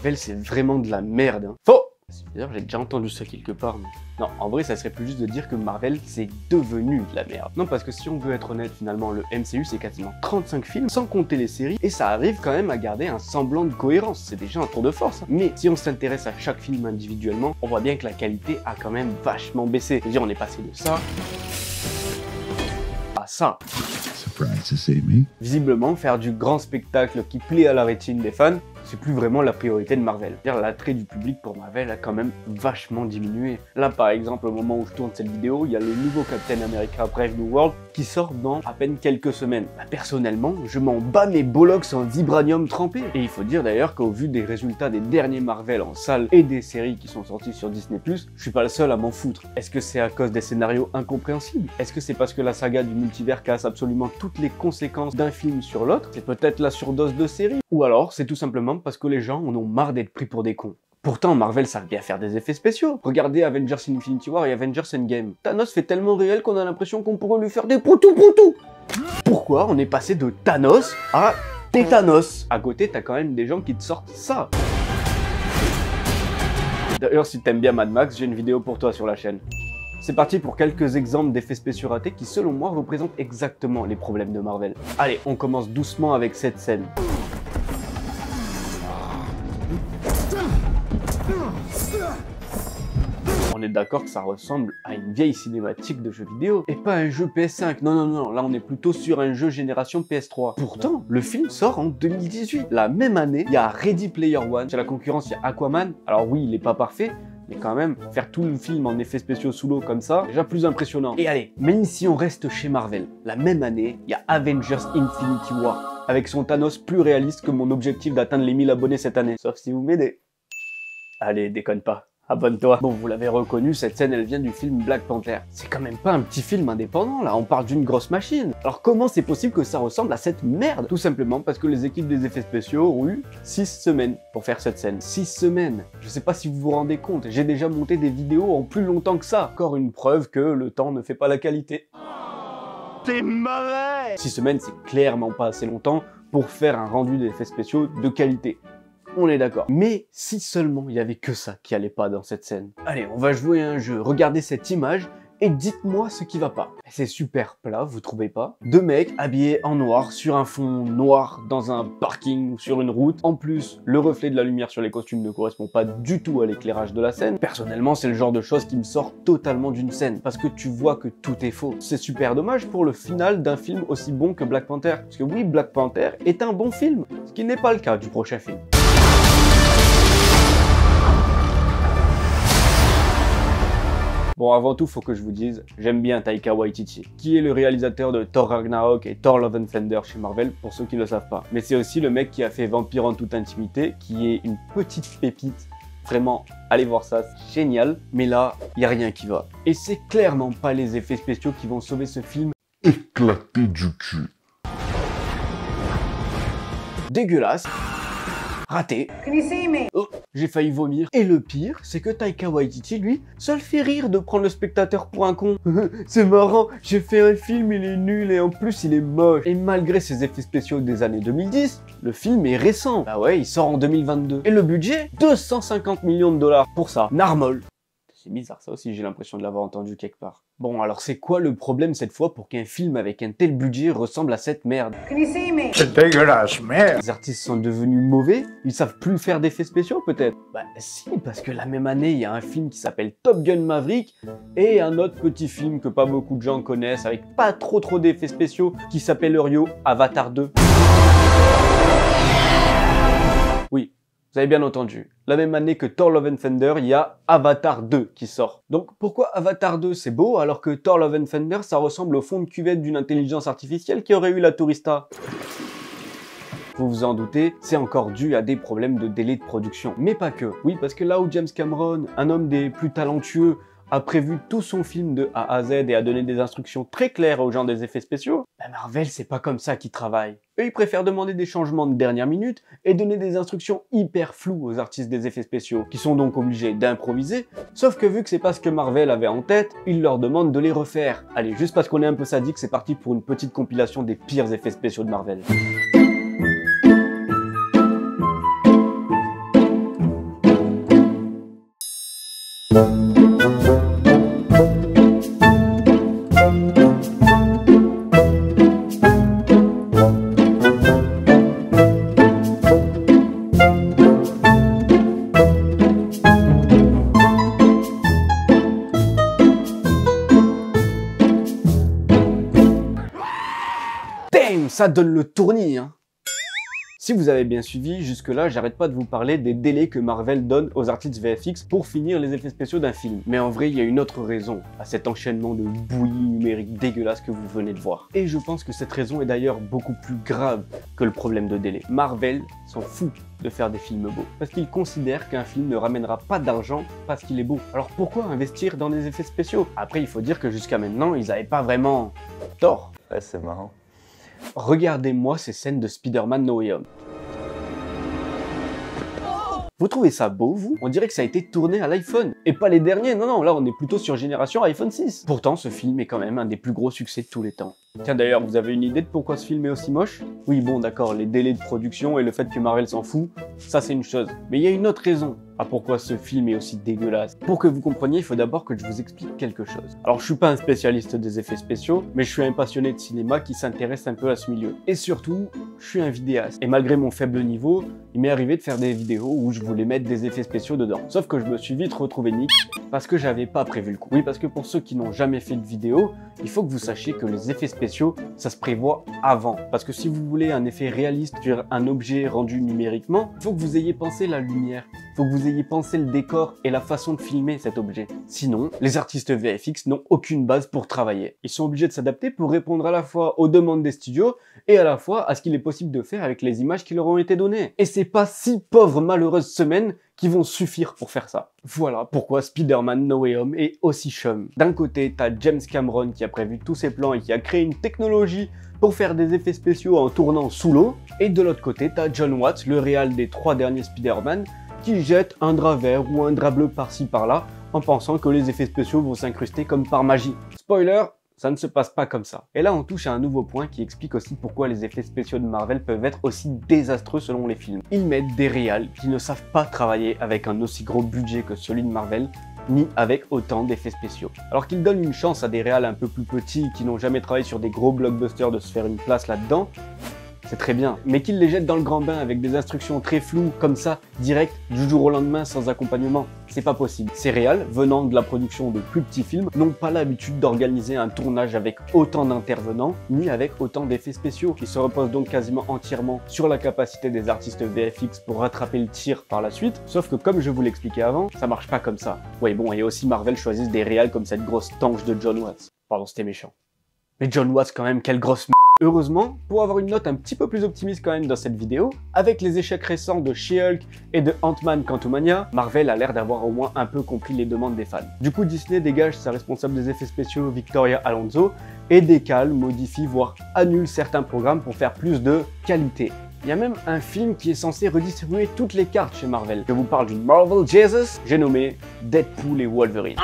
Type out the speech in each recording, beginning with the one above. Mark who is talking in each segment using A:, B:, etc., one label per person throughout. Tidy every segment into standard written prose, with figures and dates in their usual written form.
A: Marvel, c'est vraiment de la merde. Hein. Faux! D'ailleurs, j'ai déjà entendu ça quelque part. Mais... non, en vrai, ça serait plus juste de dire que Marvel, c'est devenu de la merde. Non, parce que si on veut être honnête, finalement, le MCU, c'est quasiment 35 films, sans compter les séries, et ça arrive quand même à garder un semblant de cohérence. C'est déjà un tour de force. Hein. Mais si on s'intéresse à chaque film individuellement, on voit bien que la qualité a quand même vachement baissé. Je veux dire, on est passé de ça à ça. Visiblement, faire du grand spectacle qui plaît à la rétine des fans, c'est plus vraiment la priorité de Marvel. L'attrait du public pour Marvel a quand même vachement diminué. Là, par exemple, au moment où je tourne cette vidéo, il y a le nouveau Captain America Brave New World qui sort dans à peine quelques semaines. Bah, personnellement, je m'en bats mes bollocks en vibranium trempé. Et il faut dire d'ailleurs qu'au vu des résultats des derniers Marvel en salle et des séries qui sont sorties sur Disney+, je suis pas le seul à m'en foutre. Est-ce que c'est à cause des scénarios incompréhensibles? Est-ce que c'est parce que la saga du multivers casse absolument toutes les conséquences d'un film sur l'autre? C'est peut-être la surdose de séries? Ou alors, c'est tout simplement parce que les gens en ont marre d'être pris pour des cons. Pourtant, Marvel savent bien faire des effets spéciaux. Regardez Avengers Infinity War et Avengers Endgame. Thanos fait tellement réel qu'on a l'impression qu'on pourrait lui faire des poutou-poutou. Pourquoi on est passé de Thanos à Tétanos? À côté, t'as quand même des gens qui te sortent ça. D'ailleurs, si t'aimes bien Mad Max, j'ai une vidéo pour toi sur la chaîne. C'est parti pour quelques exemples d'effets spéciaux ratés qui, selon moi, représentent exactement les problèmes de Marvel. Allez, on commence doucement avec cette scène. On est d'accord que ça ressemble à une vieille cinématique de jeu vidéo et pas un jeu PS5. Non, non, non, là on est plutôt sur un jeu génération PS3. Pourtant, le film sort en 2018. La même année, il y a Ready Player One. Chez la concurrence, il y a Aquaman. Alors oui, il est pas parfait, mais quand même, faire tout le film en effets spéciaux sous l'eau comme ça, déjà plus impressionnant. Et allez, même si on reste chez Marvel, la même année, il y a Avengers Infinity War, avec son Thanos plus réaliste que mon objectif d'atteindre les 1000 abonnés cette année. Sauf si vous m'aidez. Allez, déconne pas. Abonne-toi. Bon, vous l'avez reconnu, cette scène, elle vient du film Black Panther. C'est quand même pas un petit film indépendant, là, on parle d'une grosse machine. Alors comment c'est possible que ça ressemble à cette merde? Tout simplement parce que les équipes des effets spéciaux ont eu 6 semaines pour faire cette scène. 6 semaines. Je sais pas si vous vous rendez compte, j'ai déjà monté des vidéos en plus longtemps que ça. Encore une preuve que le temps ne fait pas la qualité. C'est mauvais! 6 semaines, c'est clairement pas assez longtemps pour faire un rendu d'effets spéciaux de qualité. On est d'accord. Mais si seulement il y avait que ça qui allait pas dans cette scène. Allez, on va jouer à un jeu. Regardez cette image et dites-moi ce qui va pas. C'est super plat, vous trouvez pas? Deux mecs habillés en noir sur un fond noir dans un parking ou sur une route. En plus, le reflet de la lumière sur les costumes ne correspond pas du tout à l'éclairage de la scène. Personnellement, c'est le genre de chose qui me sort totalement d'une scène parce que tu vois que tout est faux. C'est super dommage pour le final d'un film aussi bon que Black Panther. Parce que oui, Black Panther est un bon film, ce qui n'est pas le cas du prochain film. Bon, avant tout, faut que je vous dise, j'aime bien Taika Waititi, qui est le réalisateur de Thor Ragnarok et Thor Love and Thunder chez Marvel, pour ceux qui ne le savent pas. Mais c'est aussi le mec qui a fait Vampire en toute intimité, qui est une petite pépite. Vraiment, allez voir ça, c'est génial. Mais là, y a rien qui va. Et c'est clairement pas les effets spéciaux qui vont sauver ce film éclaté du cul. Dégueulasse. Raté. Oh, j'ai failli vomir. Et le pire, c'est que Taika Waititi, lui, ça le fait rire de prendre le spectateur pour un con. C'est marrant, j'ai fait un film, il est nul et en plus il est moche. Et malgré ses effets spéciaux des années 2010, le film est récent. Bah ouais, il sort en 2022. Et le budget, 250 millions de dollars pour ça. Narmol. C'est bizarre, ça aussi, j'ai l'impression de l'avoir entendu quelque part. Bon, alors c'est quoi le problème cette fois pour qu'un film avec un tel budget ressemble à cette merde? C'est dégueulasse, merde! Les artistes sont devenus mauvais? Ils savent plus faire d'effets spéciaux peut-être? Bah si, parce que la même année, il y a un film qui s'appelle Top Gun Maverick et un autre petit film que pas beaucoup de gens connaissent avec pas trop d'effets spéciaux qui s'appelle Rio, Avatar 2. Oui. Vous avez bien entendu, la même année que Thor Love and Thunder, il y a Avatar 2 qui sort. Donc pourquoi Avatar 2 c'est beau alors que Thor Love and Thunder ça ressemble au fond de cuvette d'une intelligence artificielle qui aurait eu la tourista? Vous vous en doutez, c'est encore dû à des problèmes de délai de production. Mais pas que. Oui, parce que là où James Cameron, un homme des plus talentueux, a prévu tout son film de A à Z et a donné des instructions très claires aux gens des effets spéciaux, bah Marvel c'est pas comme ça qu'ils travaillent. Eux ils préfèrent demander des changements de dernière minute et donner des instructions hyper floues aux artistes des effets spéciaux, qui sont donc obligés d'improviser, sauf que vu que c'est pas ce que Marvel avait en tête, ils leur demandent de les refaire. Allez, juste parce qu'on est un peu sadique, c'est parti pour une petite compilation des pires effets spéciaux de Marvel. ça donne le tournis, hein. Si vous avez bien suivi, jusque-là, j'arrête pas de vous parler des délais que Marvel donne aux artistes VFX pour finir les effets spéciaux d'un film. Mais en vrai, il y a une autre raison à cet enchaînement de bouillie numérique dégueulasse que vous venez de voir. Et je pense que cette raison est d'ailleurs beaucoup plus grave que le problème de délai. Marvel s'en fout de faire des films beaux, parce qu'il considère qu'un film ne ramènera pas d'argent parce qu'il est beau. Alors pourquoi investir dans des effets spéciaux? Après, il faut dire que jusqu'à maintenant, ils n'avaient pas vraiment tort.
B: Ouais, c'est marrant.
A: Regardez-moi ces scènes de Spider-Man No Way Home. Vous trouvez ça beau, vous? On dirait que ça a été tourné à l'iPhone. Et pas les derniers, non, là on est plutôt sur génération iPhone 6. Pourtant, ce film est quand même un des plus gros succès de tous les temps. Tiens d'ailleurs, vous avez une idée de pourquoi ce film est aussi moche? Oui bon d'accord, les délais de production et le fait que Marvel s'en fout, ça c'est une chose. Mais il y a une autre raison à pourquoi ce film est aussi dégueulasse. Pour que vous compreniez, il faut d'abord que je vous explique quelque chose. Alors je suis pas un spécialiste des effets spéciaux, mais je suis un passionné de cinéma qui s'intéresse un peu à ce milieu. Et surtout, je suis un vidéaste. Et malgré mon faible niveau, il m'est arrivé de faire des vidéos où je voulais mettre des effets spéciaux dedans. Sauf que je me suis vite retrouvé nique parce que j'avais pas prévu le coup. Oui, parce que pour ceux qui n'ont jamais fait de vidéo, il faut que vous sachiez que les effets spéciaux, ça se prévoit avant. Parce que si vous voulez un effet réaliste sur un objet rendu numériquement, il faut que vous ayez pensé la lumière. Il faut que vous ayez pensé le décor et la façon de filmer cet objet. Sinon, les artistes VFX n'ont aucune base pour travailler. Ils sont obligés de s'adapter pour répondre à la fois aux demandes des studios et à la fois à ce qu'il est possible de faire avec les images qui leur ont été données. Et c'est pas 6 pauvres malheureuses semaines qui vont suffire pour faire ça. Voilà pourquoi Spider-Man No Way Home est aussi chum. D'un côté, t'as James Cameron qui a prévu tous ses plans et qui a créé une technologie pour faire des effets spéciaux en tournant sous l'eau. Et de l'autre côté, t'as John Watts, le réal des 3 derniers Spider-Man, qui jette un drap vert ou un drap bleu par-ci par-là en pensant que les effets spéciaux vont s'incruster comme par magie. Spoiler, ça ne se passe pas comme ça. Et là on touche à un nouveau point qui explique aussi pourquoi les effets spéciaux de Marvel peuvent être aussi désastreux selon les films. Ils mettent des réals qui ne savent pas travailler avec un aussi gros budget que celui de Marvel, ni avec autant d'effets spéciaux. Alors qu'ils donnent une chance à des réals un peu plus petits qui n'ont jamais travaillé sur des gros blockbusters de se faire une place là-dedans, c'est très bien, mais qu'ils les jettent dans le grand bain avec des instructions très floues, comme ça, direct, du jour au lendemain, sans accompagnement, c'est pas possible. Ces réals, venant de la production de plus petits films, n'ont pas l'habitude d'organiser un tournage avec autant d'intervenants, ni avec autant d'effets spéciaux. Ils se reposent donc quasiment entièrement sur la capacité des artistes VFX pour rattraper le tir par la suite, sauf que comme je vous l'expliquais avant, ça marche pas comme ça. Ouais bon, et aussi Marvel choisissent des réals comme cette grosse tanche de John Watts. Pardon, c'était méchant. Mais John Watts quand même, quelle grosse Heureusement, pour avoir une note un petit peu plus optimiste quand même dans cette vidéo, avec les échecs récents de She-Hulk et de Ant-Man Quantumania, Marvel a l'air d'avoir au moins un peu compris les demandes des fans. Du coup, Disney dégage sa responsable des effets spéciaux Victoria Alonso et décale, modifie, voire annule certains programmes pour faire plus de qualité. Il y a même un film qui est censé redistribuer toutes les cartes chez Marvel. Je vous parle du Marvel Jesus, j'ai nommé Deadpool et Wolverine.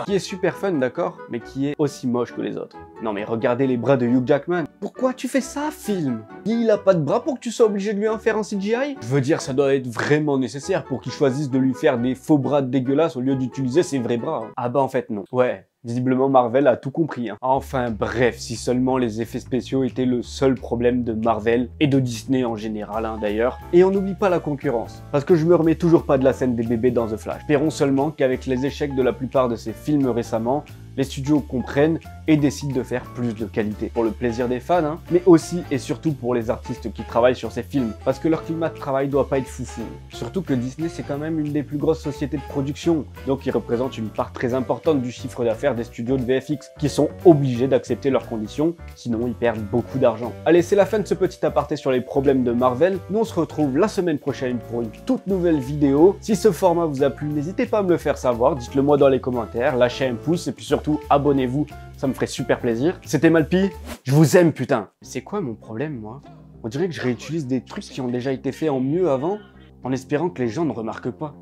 A: Qui est super fun, d'accord, mais qui est aussi moche que les autres. Non mais regardez les bras de Hugh Jackman. Pourquoi tu fais ça, film? Il a pas de bras pour que tu sois obligé de lui en faire en CGI? Je veux dire, ça doit être vraiment nécessaire pour qu'il choisisse de lui faire des faux bras dégueulasses au lieu d'utiliser ses vrais bras. Ah bah en fait non. Ouais. Visiblement Marvel a tout compris. Hein. Enfin bref, si seulement les effets spéciaux étaient le seul problème de Marvel et de Disney en général d'ailleurs. Et on n'oublie pas la concurrence, parce que je me remets toujours pas de la scène des bébés dans The Flash. Espérons seulement qu'avec les échecs de la plupart de ces films récemment, les studios comprennent et décident de faire plus de qualité. Pour le plaisir des fans, hein, mais aussi et surtout pour les artistes qui travaillent sur ces films, parce que leur climat de travail doit pas être foufou. Surtout que Disney c'est quand même une des plus grosses sociétés de production, donc ils représentent une part très importante du chiffre d'affaires des studios de VFX, qui sont obligés d'accepter leurs conditions, sinon ils perdent beaucoup d'argent. Allez, c'est la fin de ce petit aparté sur les problèmes de Marvel. Nous on se retrouve la semaine prochaine pour une toute nouvelle vidéo. Si ce format vous a plu, n'hésitez pas à me le faire savoir, dites-le moi dans les commentaires, lâchez un pouce et puis surtout abonnez-vous, ça me ferait super plaisir. C'était Malpi, je vous aime putain. C'est quoi mon problème moi? On dirait que je réutilise des trucs qui ont déjà été faits en mieux avant, en espérant que les gens ne remarquent pas.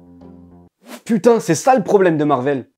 A: Putain, c'est ça le problème de Marvel.